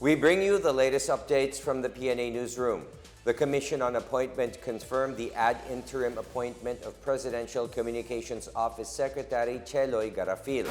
We bring you the latest updates from the Pna Newsroom. The Commission on Appointment confirmed the ad interim appointment of Presidential Communications Office Secretary Cheloy Garafil.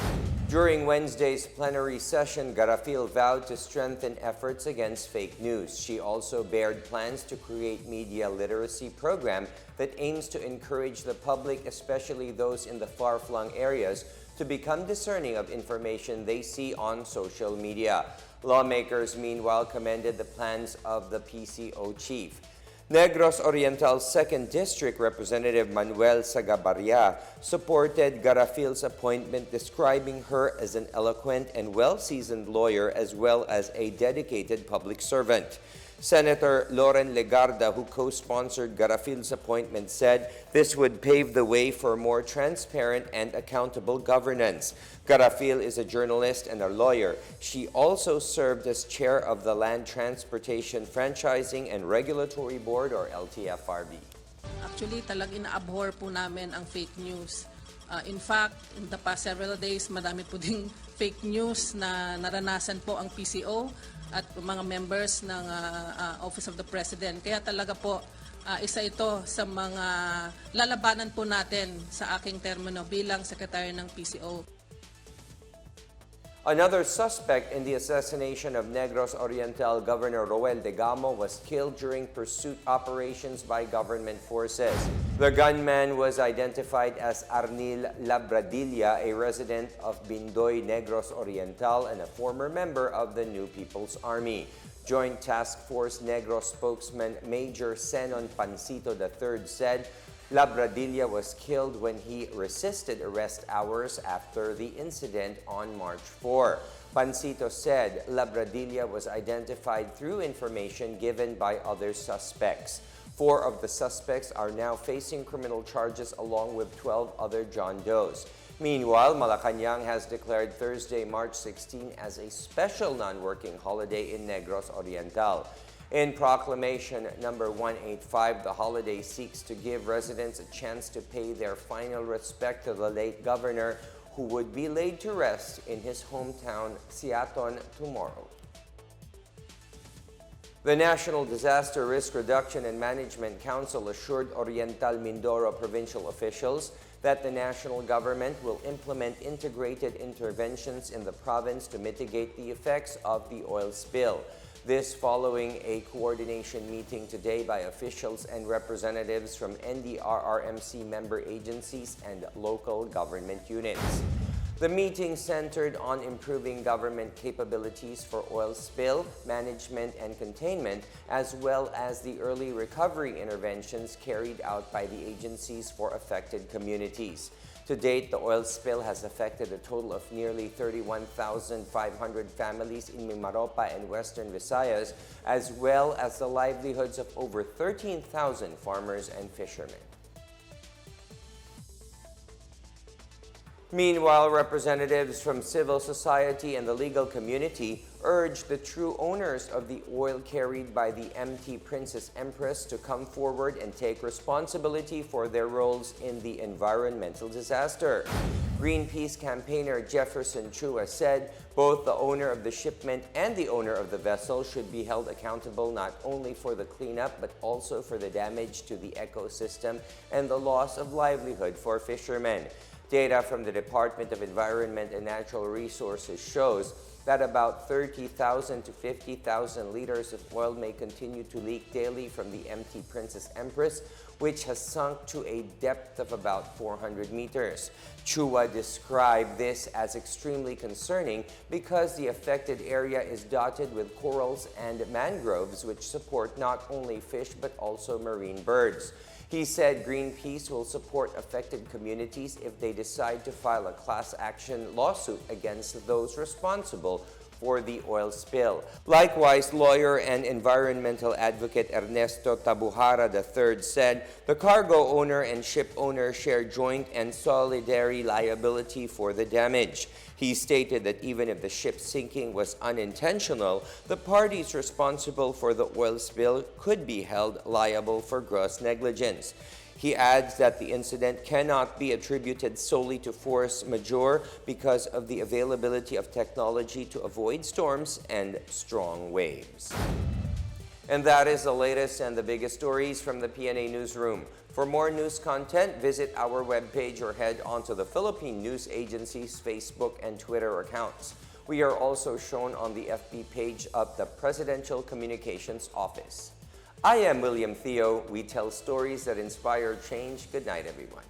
During Wednesday's plenary session, Garafil vowed to strengthen efforts against fake news. She also bared plans to create media literacy program that aims to encourage the public, especially those in the far-flung areas, to become discerning of information they see on social media. Lawmakers, meanwhile, commended the plans of the PCO chief. Negros Oriental's 2nd District Representative Manuel Sagabarria supported Garafil's appointment, describing her as an eloquent and well-seasoned lawyer as well as a dedicated public servant. Senator Loren Legarda, who co-sponsored Garafil's appointment, said this would pave the way for more transparent and accountable governance. Garafil is a journalist and a lawyer. She also served as chair of the Land Transportation Franchising and Regulatory Board, or LTFRB. Actually, talagang ina-abhor po namin ang fake news. In fact, in the past several days, madami po ding fake news na naranasan po ang PCO at mga members ng Office of the President. Kaya talaga po, isa ito sa mga lalabanan po natin sa aking termino bilang Secretary ng PCO. Another suspect in the assassination of Negros Oriental Governor Roel Degamo was killed during pursuit operations by government forces. The gunman was identified as Arnil Labradilla, a resident of Bindoy, Negros Oriental, and a former member of the New People's Army. Joint Task Force Negros spokesman Major Senon Pancito III said Labradilla was killed when he resisted arrest hours after the incident on March 4. Pancito said Labradilla was identified through information given by other suspects. 4 of the suspects are now facing criminal charges along with 12 other John Does. Meanwhile, Malacanang has declared Thursday, March 16 as a special non-working holiday in Negros Oriental. In Proclamation number 185, the holiday seeks to give residents a chance to pay their final respect to the late governor, who would be laid to rest in his hometown, Siaton, tomorrow. The National Disaster Risk Reduction and Management Council assured Oriental Mindoro provincial officials that the national government will implement integrated interventions in the province to mitigate the effects of the oil spill. This following a coordination meeting today by officials and representatives from NDRRMC member agencies and local government units. The meeting centered on improving government capabilities for oil spill management and containment, as well as the early recovery interventions carried out by the agencies for affected communities. To date, the oil spill has affected a total of nearly 31,500 families in Mimaropa and Western Visayas, as well as the livelihoods of over 13,000 farmers and fishermen. Meanwhile, representatives from civil society and the legal community urged the true owners of the oil carried by the MT Princess Empress to come forward and take responsibility for their roles in the environmental disaster. Greenpeace campaigner Jefferson Chua said both the owner of the shipment and the owner of the vessel should be held accountable not only for the cleanup but also for the damage to the ecosystem and the loss of livelihood for fishermen. Data from the Department of Environment and Natural Resources shows that about 30,000 to 50,000 liters of oil may continue to leak daily from the MT Princess Empress, which has sunk to a depth of about 400 meters. Chua described this as extremely concerning because the affected area is dotted with corals and mangroves, which support not only fish but also marine birds. He said Greenpeace will support affected communities if they decide to file a class action lawsuit against those responsible for the oil spill. Likewise, lawyer and environmental advocate Ernesto Tabuhara III said the cargo owner and ship owner share joint and solidary liability for the damage. He stated that even if the ship sinking was unintentional, the parties responsible for the oil spill could be held liable for gross negligence. He adds that the incident cannot be attributed solely to force majeure because of the availability of technology to avoid storms and strong waves. And that is the latest and the biggest stories from the Pna Newsroom. For more news content, visit our webpage or head onto the Philippine News Agency's Facebook and Twitter accounts. We are also shown on the FB page of the Presidential Communications Office. I am William Theo. We tell stories that inspire change. Good night, everyone.